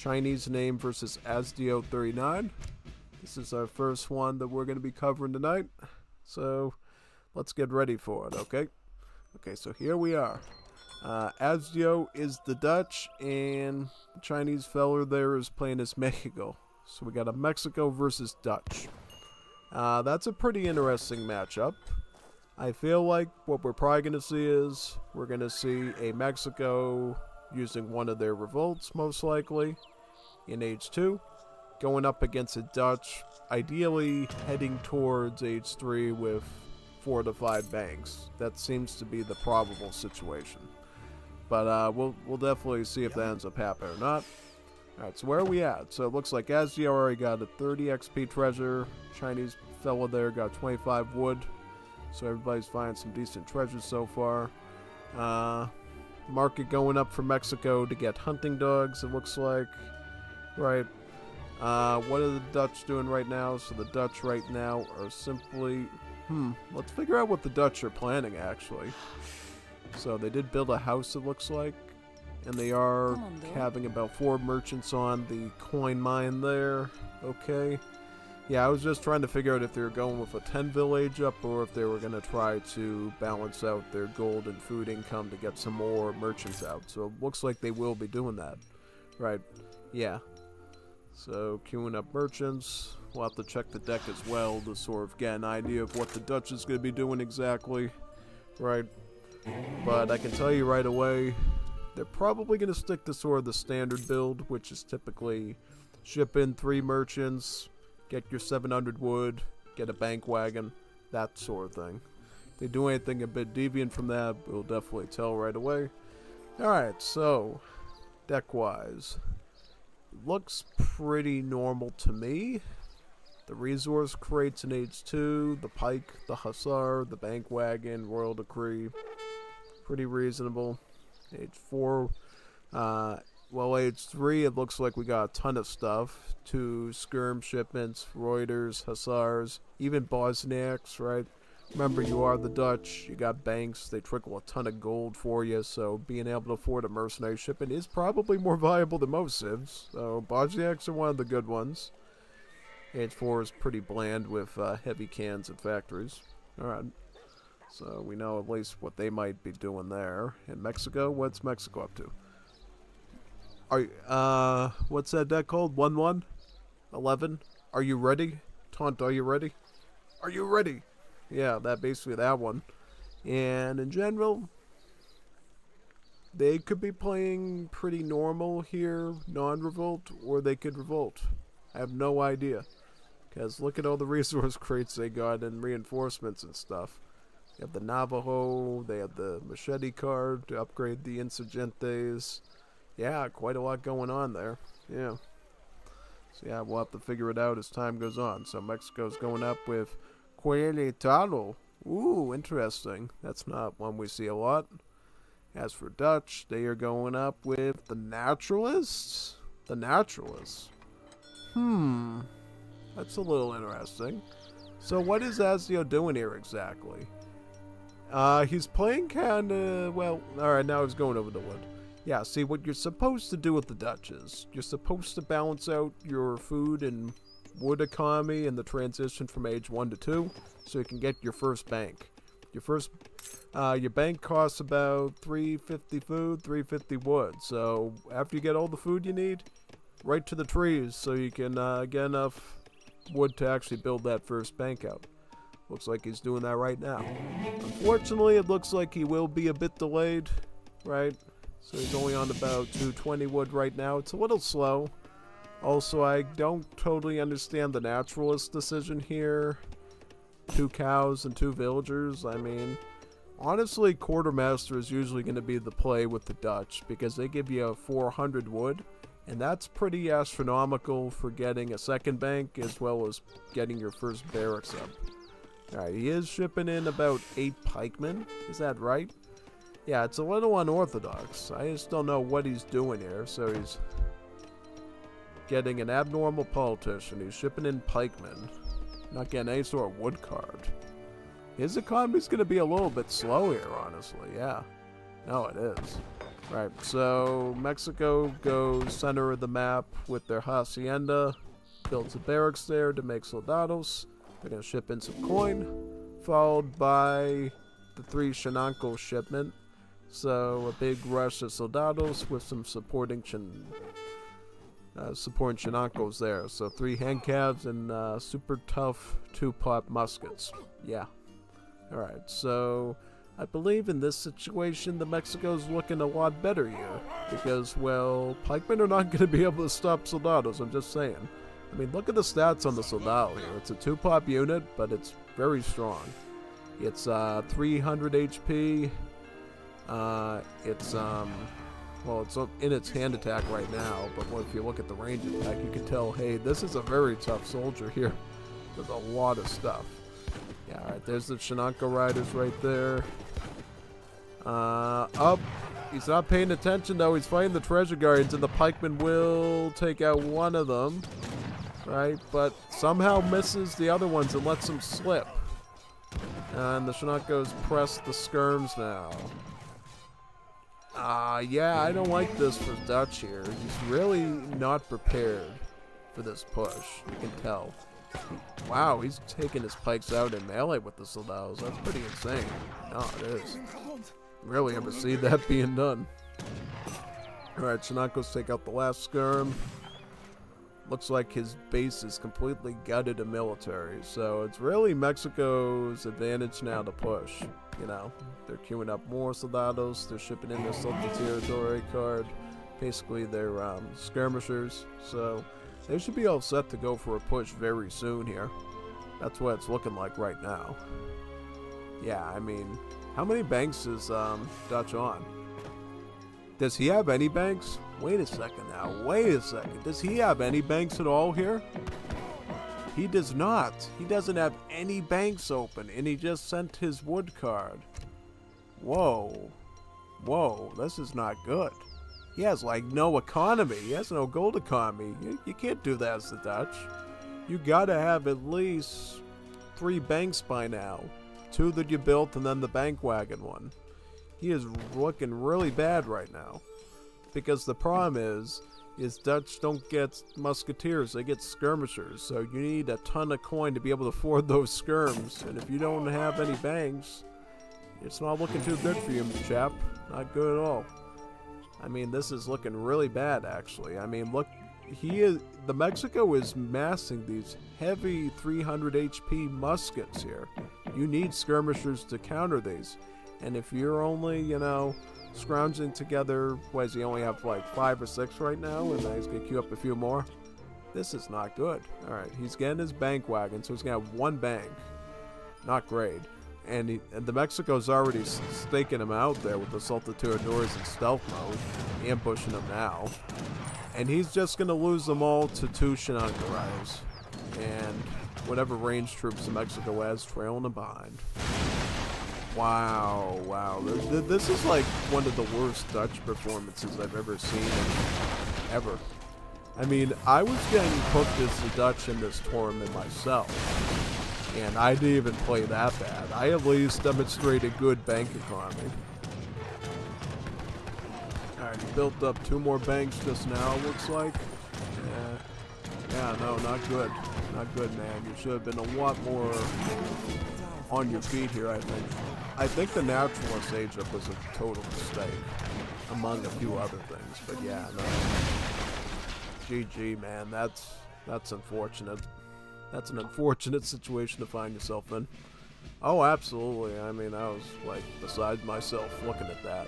Chinese name versus asdio39. This is our first one that we're going to be covering tonight. So let's get ready for it, okay? Okay, so here we are. Asdio is the Dutch, and the Chinese fella there is playing as Mexico. So we got a Mexico versus Dutch. That's a pretty interesting matchup. I feel like what we're probably going to see is we're going to see a Mexico using one of their revolts, most likely, in Age 2, going up against a Dutch, ideally heading towards Age 3 with 4 to 5 banks. That seems to be the probable situation. But we'll definitely see if that ends up happening or not. Alright, so where are we at? So it looks like Asdio already got a 30 XP treasure. Chinese fella there got 25 wood. So everybody's finding some decent treasures so far. Market going up for Mexico to get hunting dogs, it looks like. Right. What are the Dutch doing right now? So the Dutch right now are simply... let's figure out what the Dutch are planning, actually. So they did build a house, it looks like. And they are having about 4 merchants on the coin mine there. Okay. Yeah, I was just trying to figure out if they were going with a 10 village up or if they were going to try to balance out their gold and food income to get some more merchants out. So it looks like they will be doing that. Right. Yeah. So queuing up merchants. We'll have to check the deck as well to sort of get an idea of what the Dutch is going to be doing exactly. Right. But I can tell you right away, they're probably going to stick to sort of the standard build, which is typically ship in 3 merchants, get your 700 wood, get a bank wagon, that sort of thing. If they do anything a bit deviant from that, we'll definitely tell right away. Alright, so, deck-wise, looks pretty normal to me. The resource crates in Age 2, the pike, the hussar, the bank wagon, royal decree, pretty reasonable. Age 4, well, Age 3, it looks like we got a ton of stuff. 2 skirm shipments, Reuters, hussars, even Bosniaks, right? Remember, you are the Dutch, you got banks, they trickle a ton of gold for you, so being able to afford a mercenary shipment is probably more valuable than most civs. So Bosniaks are one of the good ones. Age 4 is pretty bland with heavy cans and factories. Alright. So we know at least what they might be doing there. In Mexico, what's Mexico up to? What's that deck called? 1-1? 11? Are you ready? Taunt, are you ready? Are you ready? Yeah, basically that one. And in general, they could be playing pretty normal here, non-revolt, or they could revolt. I have no idea. Because look at all the resource crates they got and reinforcements and stuff. They have the Navajo, they have the Machete card to upgrade the Insurgentes. Yeah, quite a lot going on there. Yeah. So yeah, we'll have to figure it out as time goes on. So Mexico's going up with Querétaro. Ooh, interesting. That's not one we see a lot. As for Dutch, they are going up with the Naturalists. The Naturalists. That's a little interesting. So what is Asdio doing here exactly? He's playing kinda, well, alright, now he's going over the wood. Yeah, see, what you're supposed to do with the Dutch is, you're supposed to balance out your food and wood economy in the transition from Age 1 to 2, so you can get your first bank. Your bank costs about 350 food, 350 wood, so after you get all the food you need, right to the trees, so you can get enough wood to actually build that first bank out. Looks like he's doing that right now. Unfortunately, it looks like he will be a bit delayed, right? So he's only on about 220 wood right now. It's a little slow. Also, I don't totally understand the naturalist decision here. 2 cows and 2 villagers. I mean, honestly, quartermaster is usually going to be the play with the Dutch because they give you 400 wood. And that's pretty astronomical for getting a second bank as well as getting your first barracks up. Alright, he is shipping in about 8 pikemen. Is that right? Yeah, it's a little unorthodox. I just don't know what he's doing here. So he's getting an abnormal politician. He's shipping in pikemen. Not getting any sort of wood card. His economy's going to be a little bit slow here, honestly. Yeah. No, it is. Right, so Mexico goes center of the map with their hacienda, builds a barracks there to make soldados. They're going to ship in some coin, followed by the 3 Shinanko shipment. So a big rush of soldados with some supporting Shinankos there. So 3 hand calves and super tough 2-pot muskets. Yeah. Alright, so I believe in this situation the Mexico's looking a lot better here. Because, well, pikemen are not going to be able to stop soldados, I'm just saying. I mean, look at the stats on the soldado here. It's a 2-pop unit, but it's very strong. It's 300 HP. It's in its hand attack right now, but if you look at the range attack, you can tell, hey, this is a very tough soldier here. There's a lot of stuff. Yeah, alright, there's the Shinanko riders right there. Up. He's not paying attention, though. He's fighting the treasure guardians, and the pikemen will take out one of them. Right, but somehow misses the other ones and lets them slip. And the Shinankos press the skirms now. Yeah, I don't like this for Dutch here. He's really not prepared for this push. You can tell. Wow, he's taking his pikes out in melee with the soldados. That's pretty insane. No, it is. Rarely ever see that being done. Alright, Shinankos take out the last skirm. Looks like his base is completely gutted of military, so it's really Mexico's advantage now to push. You know, they're queuing up more soldados, they're shipping in their SoldieR card, basically they're skirmishers, so they should be all set to go for a push very soon here. That's what it's looking like right now. Yeah, I mean, how many banks is Dutch on? Does he have any banks? Wait a second now. Wait a second. Does he have any banks at all here? He does not. He doesn't have any banks open, and he just sent his wood card. Whoa. Whoa, this is not good. He has, like, no economy. He has no gold economy. You can't do that as the Dutch. You gotta have at least 3 banks by now. 2 that you built, and then the bank wagon one. He is looking really bad right now. Because the problem is Dutch don't get musketeers, they get skirmishers. So you need a ton of coin to be able to afford those skirms. And if you don't have any banks, it's not looking too good for you, chap. Not good at all. I mean, this is looking really bad, actually. I mean, look, the Mexico is massing these heavy 300 HP muskets here. You need skirmishers to counter these. And if you're only, you know, scrounging together, what does he only have, like 5 or 6 right now? And then he's going to queue up a few more? This is not good. Alright, he's getting his bank wagon, so he's going to have 1 bank. Not great. And the Mexico's already staking him out there with the SoldieR in stealth mode, ambushing him now. And he's just going to lose them all to 2 Shinanko riders. And whatever range troops the Mexico has trailing him behind. Wow, wow. This is like one of the worst Dutch performances I've ever seen, ever. I mean, I was getting cooked as the Dutch in this tournament myself, and I didn't even play that bad. I at least demonstrated good bank economy. Alright, he built up 2 more banks just now, looks like. Yeah, no, not good. Not good, man. You should have been a lot more on your feet here, I think. I think the naturalist age-up was a total mistake, among a few other things, but yeah, no. GG, man, that's unfortunate. That's an unfortunate situation to find yourself in. Oh, absolutely. I mean, I was, like, beside myself looking at that.